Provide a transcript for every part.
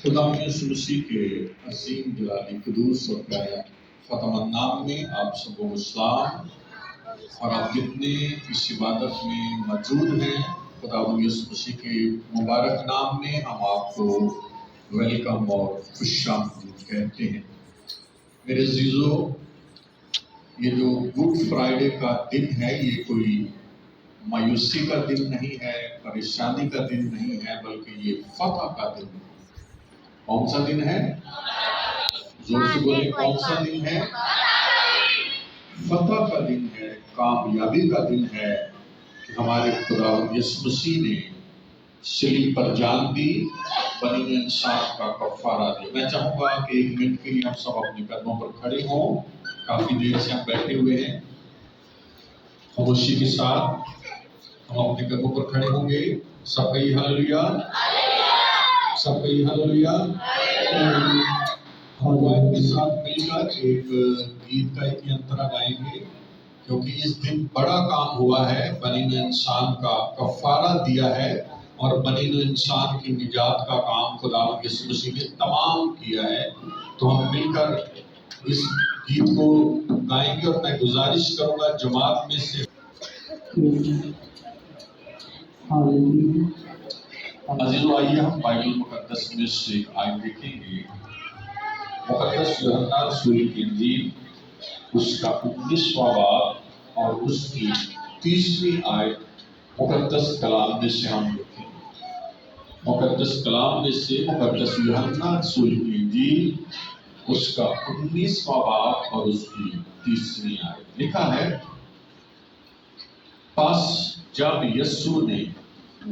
خدا یسوع مسیح کے عظیم جلالی قدوس اور پیارا ختم النام میں آپ سب کو سلام، اور آپ جتنے اس عبادت میں موجود ہیں خدا یسوع مسیح کے مبارک نام میں ہم آپ کو ویلکم اور خوش آمدید کہتے ہیں۔ میرے عزیزو، یہ جو گڈ فرائیڈے کا دن ہے یہ کوئی مایوسی کا دن نہیں ہے، پریشانی کا دن نہیں ہے، بلکہ یہ فتح کا دن ہے۔ کون سا دن ہے؟ زور سے بولیں، کون سا دن ہے؟ فتح کا دن ہے، کامیابی کا دن ہے کہ ہمارے خدا یسوع مسیح نے صلیب پر جان دی، بنی انسان کا کفارہ دیا۔ میں چاہوں گا کہ ایک منٹ کے لیے ہم سب اپنے قدموں پر کھڑے ہوں۔ کافی دیر سے ہم بیٹھے ہوئے ہیں، خاموشی کے ساتھ ہم اپنے قدموں پر کھڑے ہوں گے۔ سب کہیے ہلیلویا، سب کہیے ہلیلویا۔ ہم وائد کے ساتھ مل کر ایک گیت کا ایک انترا گائیں گے، کیونکہ اس دن بڑا کام ہوا ہے، بنی انسان کا کفارہ دیا ہے اور بنی انسان کی نجات کا کام خدا یسوع مسیح نے تمام کیا ہے۔ تو ہم مل کر اس گیت کو گائیں گے، اور میں گزارش کروں گا جماعت میں سے عزیزو آئیے ہم بائبل مقدس میں سے ایک آیت دیکھیں گے۔ مقدس یوحنا رسول کی انجیل اس کا 19واں باب اور اس کی 30ویں آیت مقدس کلام میں سے ہم دیکھیں گے۔ مقدس کلام میں سے مقدس یوحنا رسول کی انجیل اس کا 19واں باب اور اس کی 30ویں آیت لکھا ہے، پس جب یسوع نے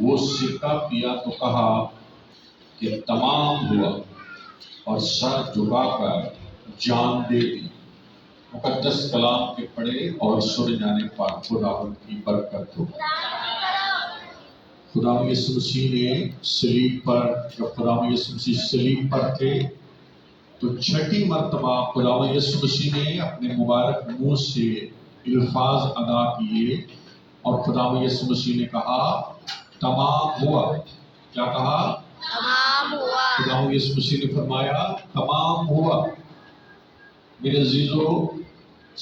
وہ سکہ پیا تو کہا کہ تمام ہوا، اور سر جھکا کر جان دے دی۔ مقدس کلام کے پڑھے اور سنے جانے پر خداوند کی برکت ہو۔ خدا یسوع مسیح نے صلیب پر، جب خدا یسوع مسیح صلیب پر تھے تو چھٹی مرتبہ خدا یسوع مسیح نے اپنے مبارک منہ سے الفاظ ادا کیے اور خدا یسوع مسیح نے کہا تمام ہوا۔ کیا کہا؟ تمام ہوا۔ خدا یسوع مسیح نے فرمایا تمام ہوا۔ میرے عزیزو،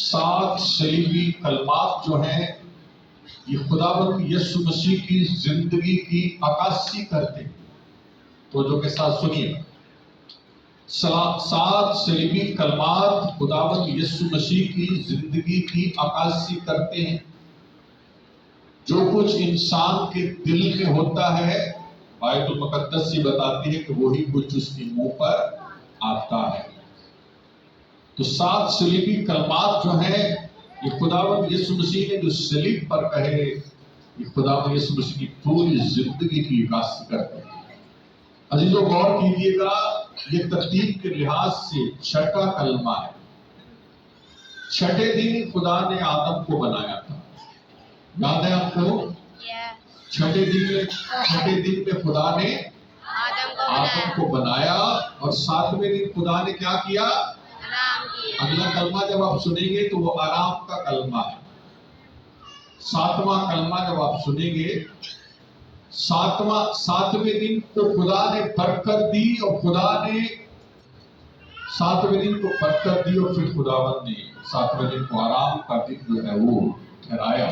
7 صلیبی کلمات جو ہیں یہ خداوند یسوع مسیح کی زندگی کی عکاسی کرتے ہیں۔ توجہ کے ساتھ سنیے، 7 صلیبی کلمات خداوند یسوع مسیح کی زندگی کی عکاسی کرتے ہیں۔ جو کچھ انسان کے دل میں ہوتا ہے آیت المقدس یہ بتاتی ہے کہ وہی کچھ اس کے منہ پر آتا ہے۔ تو 7 صلیبی کلمات جو ہیں یہ خداوند یسوع مسیح نے جو صلیب پر کہے، یہ خداوند یسوع مسیح کی پوری زندگی کی عکاسی کرتے ہیں۔ عزیزو غور کیجیے گا، یہ ترتیب کے لحاظ سے 6واں کلمہ ہے۔ 6 دن خدا نے آدم کو بنایا تھا، یاد ہے آپ کو؟ 6 دن میں خدا نے آدم کو بنایا، اور 7ویں دن خدا نے کیا کیا؟ اگلا کلمہ جب آپ سنیں گے تو وہ آرام کا کلمہ ہے۔ 7واں کلمہ جب آپ سنیں گے، 7ویں دن کو خدا نے برکت دی، اور خدا نے 7ویں دن کو برکت دی، اور پھر خداوند نے 7ویں دن کو آرام کا دن جو ہے وہ ٹھہرایا۔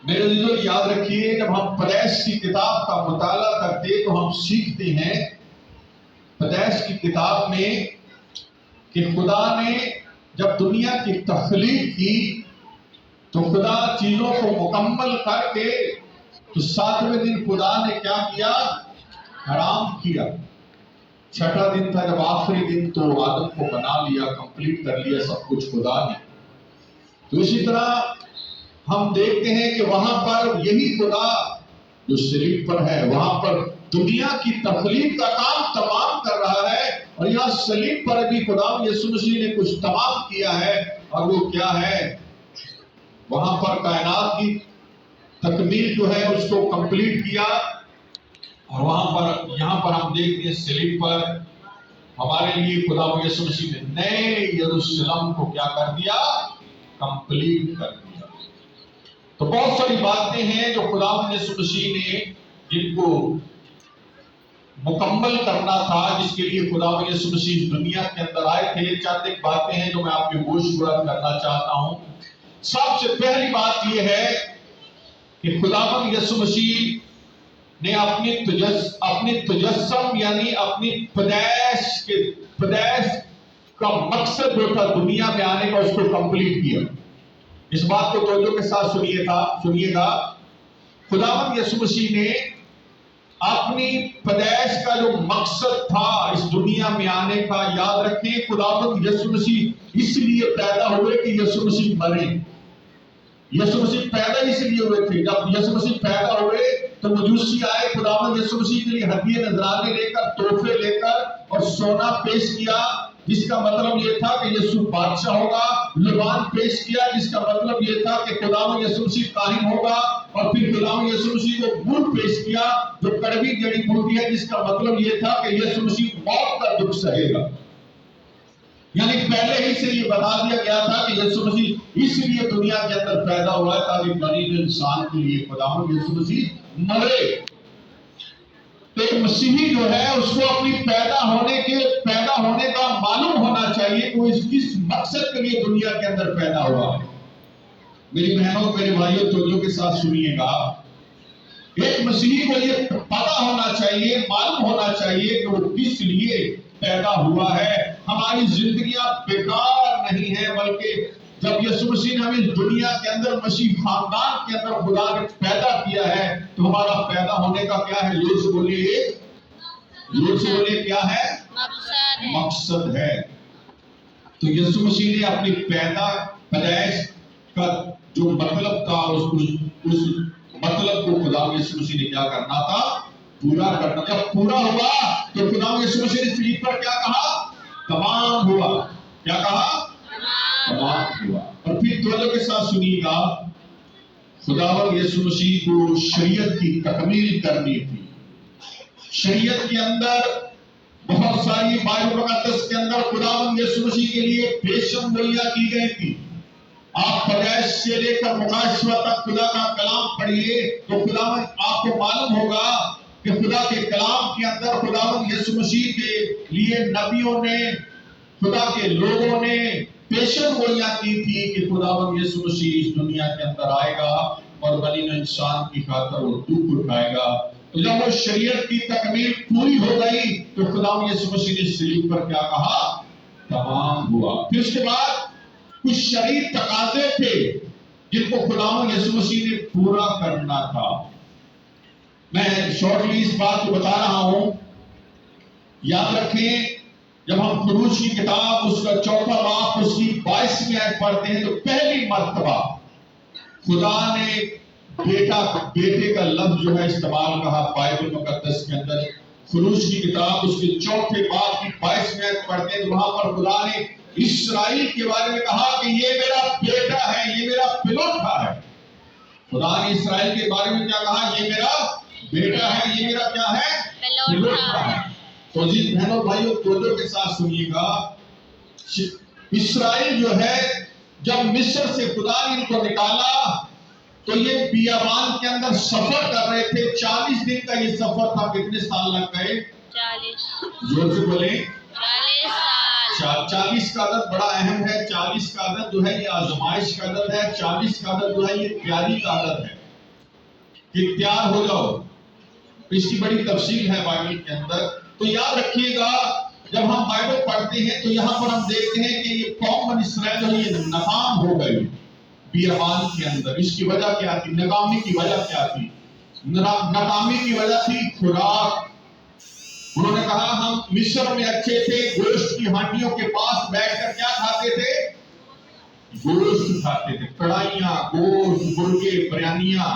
میرے عزیزو یاد رکھیے، جب ہم پیدائش کی کتاب کا مطالعہ کرتے تو ہم سیکھتے ہیں پیدائش کی کتاب میں کہ خدا نے جب دنیا کی تخلیق کی تو خدا چیزوں کو مکمل کر کے تو 7ویں دن خدا نے کیا کیا؟ آرام کیا۔ 6واں دن تھا جب آخری دن، تو آدم کو بنا لیا، کمپلیٹ کر لیا سب کچھ خدا نے۔ تو اسی طرح ہم دیکھتے ہیں کہ وہاں پر یہی خدا جو صلیب پر ہے، وہاں پر دنیا کی تخلیق کا کام تمام کر رہا ہے، اور یہاں صلیب پر بھی خدا یسوع مسیح نے کچھ تمام کیا ہے، اور وہ کیا ہے؟ وہاں پر کائنات کی تکمیل جو ہے اس کو کمپلیٹ کیا، اور یہاں پر ہم دیکھتے ہیں صلیب پر ہمارے لیے خدا یسوع مسیح نے نئے یروشلم کو کیا کر دیا؟ کمپلیٹ کر دیا۔ تو بہت ساری باتیں ہیں جو خدا یسوع مسیح نے مکمل کرنا تھا، جس کے لیے خدا یسوع مسیح دنیا کے اندر آئے تھے۔ چند ایک باتیں ہیں جو میں آپ کے گوش گزار کرنا چاہتا ہوں۔ سب سے پہلی بات یہ ہے کہ خداوند یسوع مسیح نے اپنی تجسم یعنی اپنی پیدائش کا مقصد جو تھا دنیا میں آنے کا، اس کو کمپلیٹ کیا۔ اس بات کو توجہ کے ساتھ سنیے گا۔ خداوند یسوع مسیح نے اپنی پیدائش کا جو مقصد تھا اس دنیا میں آنے کا، یاد رکھیں خداوند یسوع مسیح اس لیے پیدا ہوئے کہ یسوع مسیح مرے۔ یسوع مسیح پیدا اس لیے ہوئے تھے۔ جب یسوع مسیح پیدا ہوئے تو مجوسی آئے، خداوند یسوع مسیح کے لیے ہدیے نذرانے لے کر، تحفے لے کر اور سونا پیش کیا، جس کا مطلب یہ تھا کہ یسوع بادشاہ ہوگا۔ لبان پیش کیا، جس کا مطلب یہ تھا کہ خداوند یسوع مسیح کاہن ہوگا۔ اور پھر خداوند یسوع مسیح کو گڑ پیش کیا جو کڑوی جڑی بوٹی ہے، جس کا مطلب یہ تھا کہ یسوع مسیح موت کا دکھ سہے گا۔ یعنی پہلے ہی سے یہ بتا دیا گیا تھا کہ یسوع مسیح اس لیے دنیا کے اندر پیدا ہوا ہے تاکہ بنی انسان کے لیے خداوند یسوع مسیح مرے۔ تو ایک مسیحی جو ہے اس کو اپنی پیدا ہونے کا معلوم ہونا چاہیے کہ وہ کس مقصد کے لیے دنیا کے اندر پیدا ہوا ہے۔ میری بہنوں میرے بھائیوں توجہ کے ساتھ سنیے گا۔ ایک مسیحی کو یہ پتا ہونا چاہیے، معلوم ہونا چاہیے کہ وہ کس لیے پیدا ہوا ہے۔ ہماری زندگیاں بیکار نہیں ہیں، بلکہ جب یسوع مسیح نے ہمیں دنیا کے اندر مسیح خاندان کے اندر خدا نے پیدا کیا ہے تو ہمارا پیدا ہونے کا کیا ہے؟ زور سے بولیے کیا ہے؟ مقصد ہے۔ تو یسوع مسیح نے اپنی پیدائش کا جو مطلب تھا اس مطلب کو خدا یسوع مسیح نے کیا کرنا تھا؟ پورا کرنا۔ جب پورا ہوا تو خدا یسوع مسیح نے سلیب پر کیا کہا؟ تمام ہوا۔ کیا کہا؟ تمام ہوا۔ اور پھر توجہ کے ساتھ سنیے گا، خداوند یسوع مسیح کو شریعت کی تکمیل کرنی تھی۔ شریعت کے اندر بہت ساری بائبل مقدس کے اندر خداوند یسوع مسیح کے لیے پیشن گوئیاں کی گئی تھی۔ آپ پیدائش سے لے کر مکاشفہ تک خدا کا کلام پڑھیے تو خداوند آپ کو معلوم ہوگا کہ خدا کے کلام کے اندر خداوند یسوع مسیح کے لیے نبیوں نے، خدا کے لوگوں نے پیشن گوئیاں کی تھی کہ خداوند یسوع مسیح اس دنیا کے اندر آئے گا اور بنی انسان کی خاطر وہ دکھ اٹھائے گا۔ تو جب وہ شریعت کی تکمیل پوری ہو گئی تو خداوند یسوع مسیح نے صلیب پر کیا کہا؟ تمام ہوا۔ پھر اس کے بعد کچھ شرعی تقاضے تھے جن کو خداوند یسوع مسیح نے پورا کرنا تھا۔ میں شارٹلی اس بات کو بتا رہا ہوں، یاد رکھیں جب ہم خروج کی کتاب اس کا 4واں باب اس کی 22ویں آیت پڑھتے ہیں تو پہلی مرتبہ خدا نے بیٹے کا لفظ جو ہے استعمال کہا بائبل مقدس کے اندر۔ خروج کی کتاب اس کے 4 باب کی 22ویں آیت پڑھتے ہیں تو وہاں پر خدا نے اسرائیل کے بارے میں کہا کہ یہ میرا بیٹا ہے، یہ میرا پلوٹا ہے۔ خدا نے اسرائیل کے بارے میں کیا کہا؟ یہ میرا بیٹا ہے، یہ میرا کیا ہے؟ پلوٹا ہے۔ تو جی بہنوں بھائیوں توجہ کے ساتھ سنیے گا، اسرائیل جو ہے جب مصر سے خدا نے ان کو نکالا تو یہ بیابان کے اندر سفر کر رہے تھے۔ 40 دن کا یہ سفر تھا۔ کتنے سال لگ گئے؟ 40۔ زور سے بولیں۔ 40 کا عدد بڑا اہم ہے۔ 40 کا عدد جو ہے یہ آزمائش کا عدد ہے۔ 40 کا عدد جو ہے یہ تیاری کا عدد ہے کہ تیار ہو جاؤ۔ اس کی بڑی تفصیل ہے بائبل کے اندر۔ تو یاد رکھیے گا جب ہم بائبل پڑھتے ہیں تو یہاں پر ہم دیکھتے ہیں کہ یہ قوم بنی اسرائیل یہ ناکام ہو گئی بیابان کے اندر۔ اس کی وجہ کیا تھی؟ ناکامی کی وجہ کیا تھی؟ ناکامی کی وجہ تھی خوراک۔ انہوں نے کہا ہم مصر میں اچھے تھے، گوشت کی ہانڈیوں کے پاس بیٹھ کر کیا کھاتے تھے؟ گوشت کھاتے تھے، کڑھائیاں، گوشت، مرغے، بریانیاں۔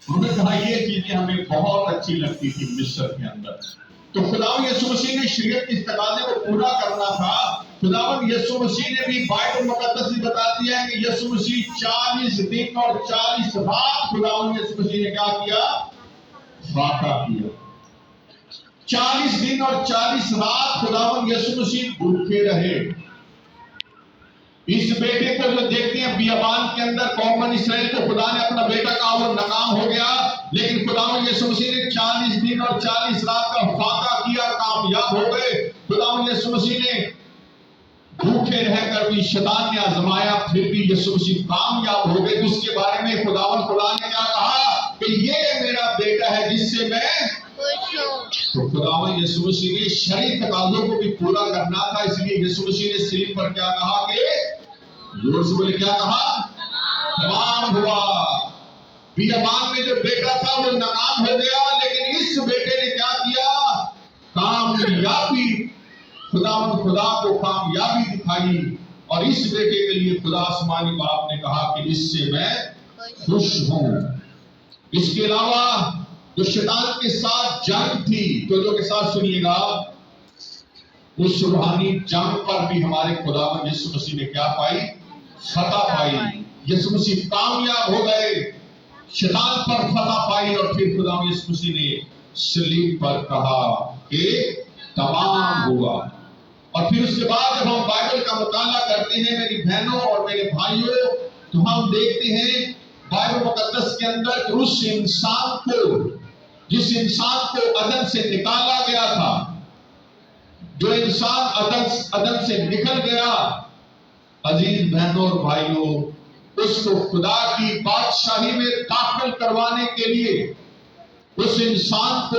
انہوں نے کہا یہ چیزیں ہمیں بہت اچھی لگتی تھی مصر کے اندر۔ تو خداوند یسوع مسیح نے شریعت کی تقاضے کو پورا کرنا تھا۔ خداوند یسوع مسیح نے بھی بائبل مقدس میں بتا دیا ہے کہ یسوع مسیح 40 دن اور 40 رات خداوند یسوع مسیح نے کیا کیا؟ فاقہ کیا۔ 40 دن اور 40 رات خداوند یسوع مسیح بھوکے رہے۔ اس بیٹے کو جو دیکھتے ہیں بیابان کے اندر قوم بنی اسرائیل کو خدا نے اپنا بیٹا کہا وہ ناکام ہو گیا، لیکن خداوند یسوع مسیح نے 40 دن اور 40 رات کا فاقہ کامیاب ہو گئے. خداوند یسوع مسیح نے بھوکے رہ کر بھی شیطان نے آزمایا, پھر بھی یسوع مسیح کامیاب ہو گئے. اس کے بارے میں خداوند خدا نے کیا کہا کہ یہ میرا بیٹا ہے جس سے میں خوش ہوں. تو خداوند یسوع مسیح نے شرعی تقاضوں کو بھی پورا کرنا تھا, اس لیے یسوع مسیح نے صلیب پر کیا کہا کہ زور سے بولے کیا کہا, تمام ہوا. بیابان میں جو بیٹا تھا وہ ناکام ہو گیا, لیکن اس بیٹے نے کیا کیا, کامیابی, خداوند خدا کو کامیابی دکھائی. اور اس بیٹے کے لیے خدا آسمانی باپ نے کہا کہ اس سے میں خوش ہوں. اس کے علاوہ جو شیطان کے ساتھ جنگ تھی, تو جو کے ساتھ سنیے گا, اس روحانی جنگ پر بھی ہمارے خداوند یسوع مسیح نے کیا پائی, فتح پائی. یسوع مسیح کامیاب ہو گئے, شیطان پر فتح پائی. اور پھر خداوند یسوع مسیح نے صلیب پر کہا کہ تمام ہوا. اور پھر اس کے بعد جب ہم بائبل کا مطالعہ کرتے ہیں میری بہنوں اور میرے بھائیوں, تو ہم دیکھتے ہیں بائبل مقدس کے اندر کہ اس انسان کو, جس انسان کو عدن سے نکالا گیا تھا, جو انسان عدن سے نکل گیا, عزیز بہنوں اور بھائیوں, اس کو خدا کی بادشاہی میں داخل کروانے کے لیے, اس انسان کو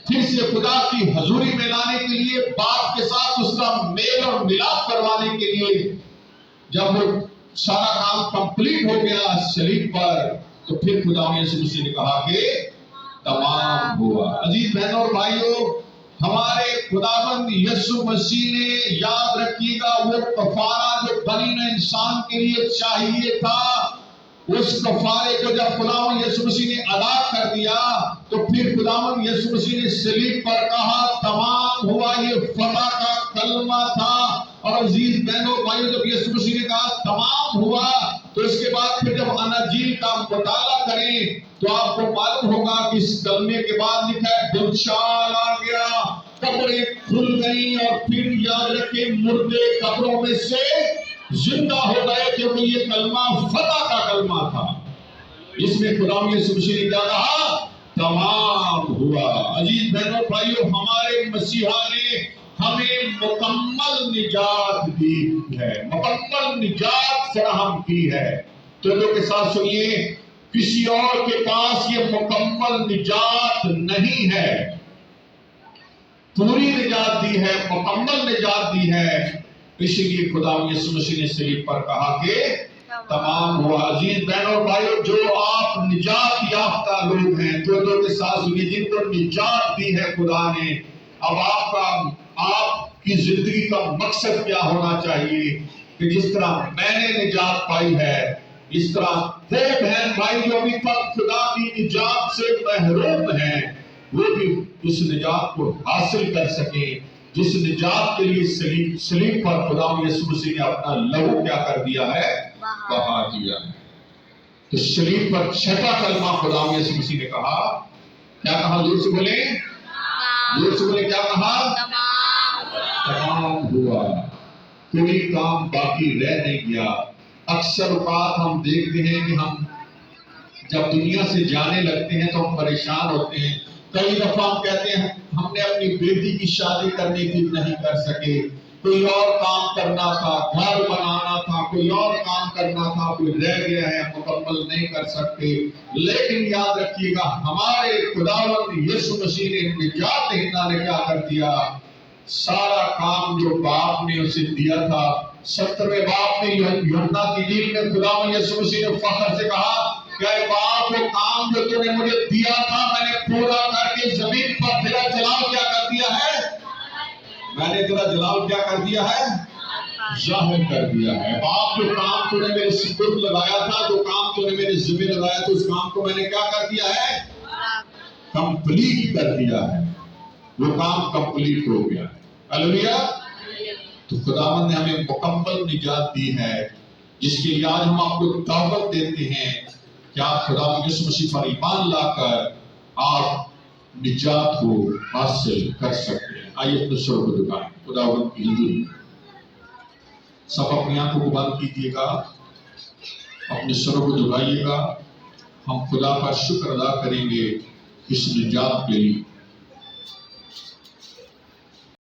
پھر سے خدا کی حضوری میں لانے کے لیے, باپ کے ساتھ اس کا میل اور ملاپ کروانے کے لیے, جب وہ سارا کام کمپلیٹ ہو گیا صلیب پر, تو پھر خدا یسوع مسیح نے کہا کہ تمام ہوا. عزیز بہنوں اور بھائیوں, ہمارے خداوند یسوع مسیح نے, یاد رکھیے گا, وہ کفارہ جو بنی نوع انسان کے لیے چاہیے تھا, اس کفارے کو جب خداوند یسوع مسیح نے ادا کر دیا, تو پھر خداوند یسوع مسیح نے صلیب پر کہا تمام ہوا. یہ فتح کا کلمہ تھا. اور عزیز بہنوں بھائیوں, جب یسوع مسیح نے کہا تمام ہوا, تو اس کے بعد پھر جب اناجیل کا مطالعہ کریں تو آپ کو معلوم ہوگا کہ اس کلمے کے بعد لکھا ہے بلشال آ گیا, قبریں کھل گئیں, اور پھر یاد رکھیں مردے قبروں میں سے زندہ ہو گئے, کیونکہ یہ کلمہ فتح کا کلمہ تھا. اس میں خدا یسوع مسیح نے کیا کہا, تمام ہوا. عزیز بہنوں بھائیوں, ہمارے مسیحا نے ہمیں مکمل نجات دی ہے, مکمل نجات فراہم کی ہے. تو لوگ کے ساتھ سنیے, کسی اور کے پاس یہ مکمل نجات نہیں ہے. پوری نجات دی ہے, مکمل نجات دی ہے. اسی لیے خدا یسوع مسیح نے صلیب پر کہا کہ تمام ہوا. عزیز بہنوں اور بھائیوں, جو آپ نجات یافتہ لوگ ہیں, تو لوگ کے ساتھ سنیے, جن کو نجات دی ہے خدا نے, اب آپ کی زندگی کا مقصد کیا ہونا چاہیے کہ جس طرح میں نے نجات پائی ہے, اس طرح وہ بہن بھائی جو ابھی تک خدا کی نجات سے محروم ہیں, وہ بھی اس نجات کو حاصل کر سکیں, جس نجات کے لیے صلیب پر خدا یسوع مسیح نے اپنا لہو کیا کر دیا ہے, بہا دیا ہے. تو صلیب پر چھٹا کلمہ خدا یسوع مسیح نے کہا, کیا کہا, زور سے بولے, زور سے بولے, کیا کہا, تمام ہوا. کوئی کام باقی رہ نہیں گیا. اکثر اوقات ہم دیکھتے ہیں کہ ہم جب دنیا سے جانے لگتے ہیں تو ہم پریشان ہوتے ہیں. کئی دفعہ ہم کہتے ہیں ہم نے اپنی بیٹی کی شادی کرنے کی نہیں کر سکے, کوئی اور کام کرنا تھا, گھر بنانا تھا, کوئی اور کام کرنا تھا, کوئی رہ گیا ہے, مکمل نہیں کر سکتے. لیکن یاد رکھیے گا, ہمارے خداوند یسوع مسیح نے, نجات دہندہ نے کیا کر دیا, سارا کام جو باپ نے اسے دیا تھا. 70ویں باپ میں یوحنا کی انجیل میں خداوند یسوع مسیح نے فخر سے کہا کہ اے باپ, وہ کام جو تو نے مجھے دیا تھا میں نے پورا کر کے زمین پر تیرا جلال کیا کر دیا ہے, میں نے تیرا جلال کیا کر دیا ہے, ظاہر کر دیا ہے. باپ, جو کام تو نے میرے سپرد لگایا تھا, جو کام تو نے میرے ذمہ لگایا تھا, اس کام کو میں نے کیا کر دیا ہے, کمپلیٹ کر دیا ہے. وہ کام کمپلیٹ ہو گیا ہے. ہلیلویا. تو خداوند نے ہمیں مکمل نجات دی ہے, جس کے لیے آج ہم آپ کو دعوت دیتے ہیں کہ آپ خداوند یسوع مسیح پر ایمان لا کر آپ نجات کو حاصل کر سکتے ہیں. آئیے اپنے سروں کو جھکائیں خداوند کی حضوری. سب اپنی آنکھوں کو بند کیجیے گا, اپنے سروں کو جھکائیے گا. ہم خدا کا شکر ادا کریں گے اس نجات کے لیے.